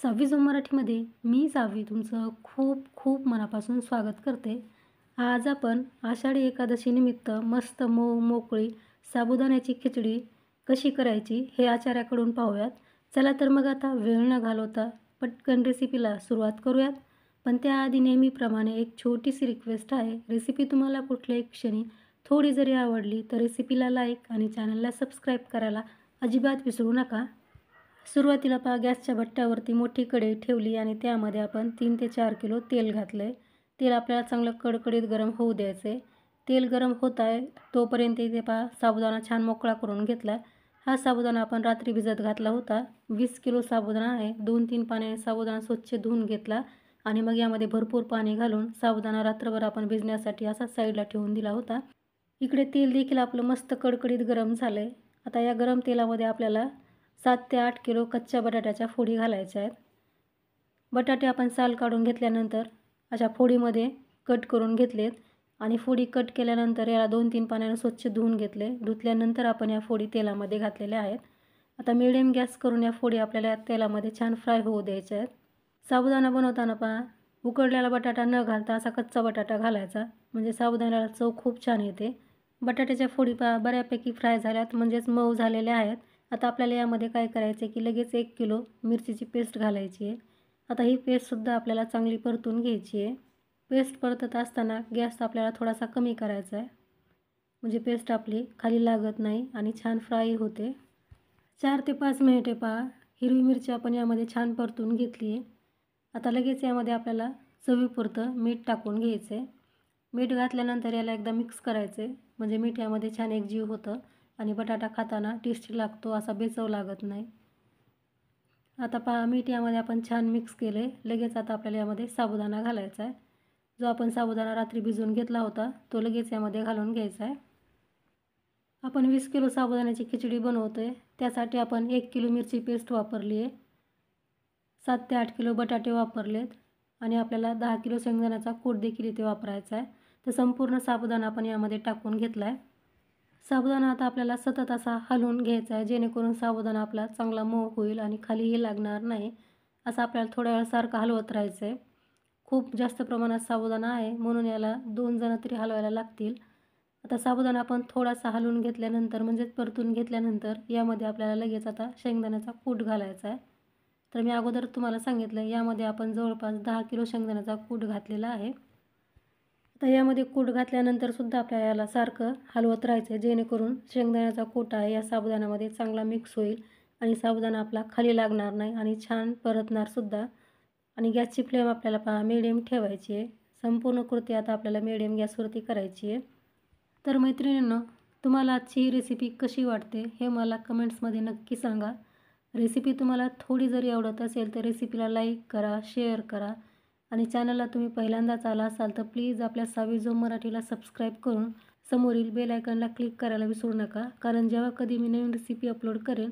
सहावी जो मराठीमध्ये मी सावी तुमचं खूप खूप मनापासून स्वागत करते. आज आपण आषाढी एकादशीनिमित्त मस्त मऊ मोकळी साबुदाण्याची खिचडी कशी करायची हे आचार्याकडून पाहूयात. चला तर मग आता वेळ न घालवता पटकन रेसिपीला सुरुवात करूयात. पण त्याआधी नेहमीप्रमाणे एक छोटीशी रिक्वेस्ट आहे. रेसिपी तुम्हाला कुठल्याही क्षणी थोडी जरी आवडली तर रेसिपीला लाईक आणि चॅनलला सबस्क्राईब करायला अजिबात विसरू नका. सुरुवातीला गॅसच्या भट्ट्यावरती मोठी कढई ठेवली आणि त्यामध्ये आपण 3 ते 4 किलो तेल घातलं आहे. तेल आपल्याला चांगलं कडकडीत गरम होऊ द्यायचं आहे. तेल गरम होत आहे तोपर्यंत इथे साबुदाणा छान मोकळा करून घेतला. हा साबुदाणा आपण रात्री भिजत घातला होता. 20 किलो साबुदाणा आहे. 2-3 पाण्याने साबुदाणा स्वच्छ धुवून घेतला आणि मग यामध्ये भरपूर पाणी घालून साबुदाणा रात्रभर आपण भिजण्यासाठी असा साईडला ठेवून दिला होता. इकडे तेल देखील आपलं मस्त कडकडीत गरम झालं आहे. आता या गरम तेलामध्ये आपल्याला 7 ते 8 किलो कच्च्या बटाट्याच्या फोडी घालायच्या आहेत. बटाटे आपण साल काढून घेतल्यानंतर अशा फोडीमध्ये कट करून घेतलेत आणि फोडी कट केल्यानंतर याला 2-3 पाण्याने स्वच्छ धुवून घेतले. धुतल्यानंतर आपण या फोडी तेलामध्ये घातलेल्या आहेत. आता मिडियम गॅस करून या फोडी आपल्याला तेलामध्ये छान फ्राय होऊ द्यायच्या आहेत. साबुदाणा बनवताना उकडलेला बटाटा न घालता असा कच्चा बटाटा घालायचा, म्हणजे साबुदाण्याला चव खूप छान येते. बटाट्याच्या फोडी बऱ्यापैकी फ्राय झाल्यात, म्हणजेच मऊ झालेल्या आहेत. आता आपल्याला यामध्ये काय करायचं आहे की लगेच 1 किलो मिरचीची पेस्ट घालायची आहे. आता ही पेस्टसुद्धा आपल्याला चांगली परतून घ्यायची आहे. पेस्ट परतत असताना गॅस आपल्याला थोडासा कमी करायचा आहे, म्हणजे पेस्ट आपली खाली लागत नाही आणि छान फ्राय होते. 4 ते 5 मिनिटे हिरवी मिरची आपण यामध्ये छान परतून घेतली आहे. आता लगेच यामध्ये आपल्याला चवीपुरतं मीठ टाकून घ्यायचं आहे. मीठ घातल्यानंतर याला एकदा मिक्स करायचं आहे, म्हणजे मीठ यामध्ये छान एकजीव होतं आणि बटाटा खाताना टेस्टी लागतो, असा बेचव लागत नाही. आता मीठ यामध्ये आपण छान मिक्स केले. लगेच आता आपल्याला यामध्ये साबुदाणा घालायचा आहे. जो आपण साबुदाणा रात्री भिजवून घेतला होता तो लगेच यामध्ये घालून घ्यायचा आहे. आपण 20 किलो साबुदाण्याची खिचडी बनवतो आहे, त्यासाठी आपण 1 किलो मिरची पेस्ट वापरली आहे, 7 ते 8 किलो बटाटे वापरलेत आणि आपल्याला 10 किलो शेंगदाण्याचा कूट देखील इथे वापरायचा आहे. तर संपूर्ण साबुदाणा आपण यामध्ये टाकून घेतला आहे. साबुदाणा आता आपल्याला सतत असा हलवून घ्यायचा आहे, जेणेकरून साबुदाणा आपला चांगला मऊ होईल आणि खालीही लागणार नाही. असं आपल्याला थोड्या वेळ सारखं हलवत राहायचं आहे. खूप जास्त प्रमाणात साबुदाणा आहे, म्हणून याला 2 जण तरी हलवायला लागतील. आता साबुदाणा आपण थोडासा हलवून घेतल्यानंतर, म्हणजेच परतून घेतल्यानंतर यामध्ये आपल्याला लगेच आता शेंगदाण्याचा कूट घालायचा आहे. तर मी अगोदर तुम्हाला सांगितलं यामध्ये आपण जवळपास 10 किलो शेंगदाण्याचा कूट घातलेला आहे. आता यामध्ये कूट घातल्यानंतर सुद्धा आपल्याला याला सारखं हलवत राहायचं आहे, जेणेकरून शेंगदाण्याचा कूट आहे या साबुदाण्यामध्ये चांगला मिक्स होईल आणि साबुदाणा आपला खाली लागणार नाही आणि छान परतणार सुद्धा. आणि गॅसची फ्लेम आपल्याला मिडियम ठेवायची आहे. संपूर्ण कृती आता आपल्याला मिडियम गॅसवरती करायची आहे. तर मैत्रिणींनो, तुम्हाला आजची ही रेसिपी कशी वाटते हे मला कमेंट्समध्ये नक्की सांगा. रेसिपी तुम्हाला थोडी जरी आवडत असेल तर रेसिपीला लाईक करा, शेअर करा आणि चॅनलला तुम्ही पहिल्यांदाच आला असाल तर प्लीज आपल्या सावी जो मराठीला सबस्क्राईब करून समोरील बेल आयकॉनला क्लिक करायला विसरू नका, कारण जेव्हा कधी मी नवीन रेसिपी अपलोड करेन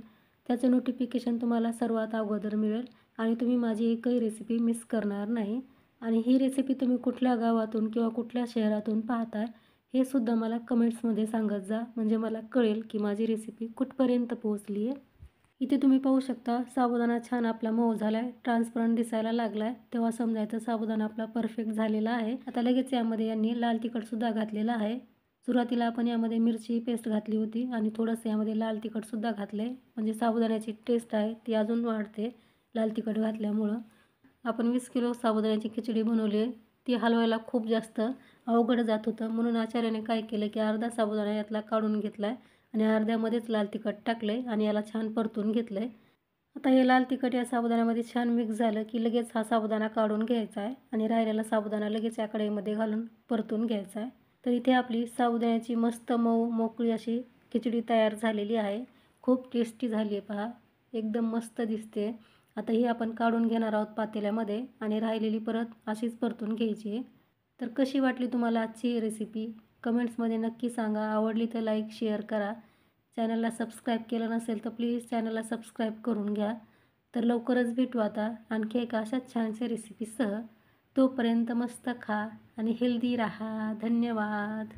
त्याचं नोटिफिकेशन तुम्हाला सर्वात अगोदर मिळेल आणि तुम्ही माझी एकही रेसिपी मिस करणार नाही. आणि ही रेसिपी तुम्ही कुठल्या गावातून किंवा कुठल्या शहरातून पाहताय हे सुद्धा मला कमेंट्समध्ये सांगत जा, म्हणजे मला कळेल की माझी रेसिपी कुठपर्यंत पोहोचली आहे. इथे तुम्ही पाहू शकता साबुदाणा छान आपला मऊ झाला आहे, ट्रान्सपरंट दिसायला लागला आहे, तेव्हा समजायचं साबुदाणा आपला परफेक्ट झालेला आहे. आता लगेच यामध्ये यांनी लाल तिखटसुद्धा घातलेलं आहे. सुरुवातीला आपण यामध्ये मिरची पेस्ट घातली होती आणि थोडंसं यामध्ये लाल तिखटसुद्धा घातलं आहे, म्हणजे साबुदाण्याची टेस्ट आहे ती अजून वाढते लाल तिखट घातल्यामुळं. आपण 20 किलो साबुदाण्याची खिचडी बनवली आहे, ती हलवायला खूप जास्त अवघड जात होतं, म्हणून आचार्याने काय केलं की अर्धा साबुदाणा यातला काढून घेतला आहे आणि अर्ध्यामध्येच लाल तिखट टाकलं आहे आणि याला छान परतून घेतलं आहे. आता हे लाल तिखट या साबुदाण्यामध्ये छान मिक्स झालं की लगेच हा साबुदाणा काढून घ्यायचा आहे आणि राहिलेला साबुदाणा लगेच या कढईमध्ये घालून परतून घ्यायचा आहे. तर इथे आपली साबुदाण्याची मस्त मऊ मोकळी अशी खिचडी तयार झालेली आहे. खूप टेस्टी झाली आहे एकदम मस्त दिसते. आता ही आपण काढून घेणार आहोत पातेल्यामध्ये आणि राहिलेली परत अशीच परतून घ्यायची आहे. तर कशी वाटली तुम्हाला आजची रेसिपी कमेंट्समध्ये नक्की सांगा. आवडली तर लाईक शेअर करा. चॅनलला सबस्क्राईब केलं नसेल तर प्लीज चॅनलला सबस्क्राईब करून घ्या. तर लवकरच भेटू आता आणखी एका अशाच छानशा रेसिपीसह. तोपर्यंत मस्त खा आणि हेल्दी राहा. धन्यवाद.